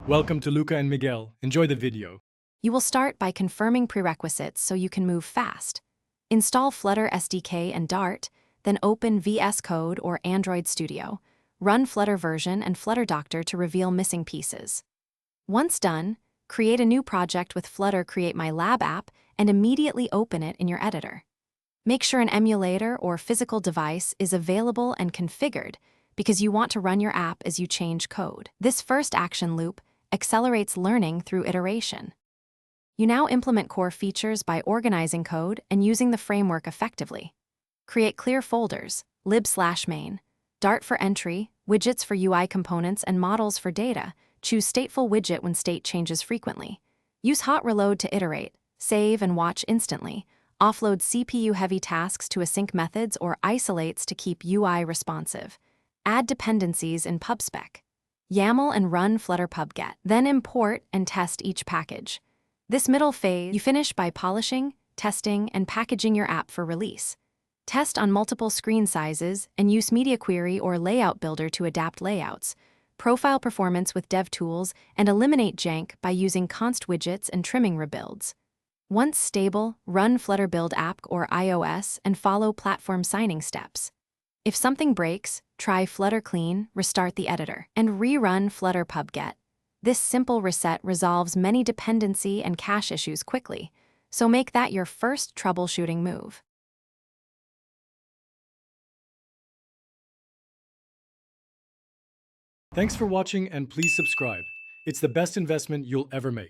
Welcome to Luca and Miguel. Enjoy the video. You will start by confirming prerequisites so you can move fast. Install Flutter SDK and Dart, then open VS Code or Android Studio. Run Flutter version and Flutter Doctor to reveal missing pieces. Once done, create a new project with Flutter Create My Lab app and immediately open it in your editor. Make sure an emulator or physical device is available and configured because you want to run your app as you change code. This first action loop accelerates learning through iteration. You now implement core features by organizing code and using the framework effectively. Create clear folders, lib/main, Dart for entry, widgets for UI components, and models for data. Choose stateful widget when state changes frequently. Use hot reload to iterate, save and watch instantly. Offload CPU-heavy tasks to async methods or isolates to keep UI responsive. Add dependencies in PubSpec. YAML and run Flutter pubget. Then import and test each package. This middle phase, you finish by polishing, testing, and packaging your app for release. Test on multiple screen sizes and use Media Query or Layout Builder to adapt layouts. Profile performance with DevTools and eliminate jank by using const widgets and trimming rebuilds. Once stable, run Flutter Build App or iOS and follow platform signing steps. If something breaks, try Flutter Clean, restart the editor, and rerun Flutter pubget. This simple reset resolves many dependency and cache issues quickly, so make that your first troubleshooting move. Thanks for watching and please subscribe. It's the best investment you'll ever make.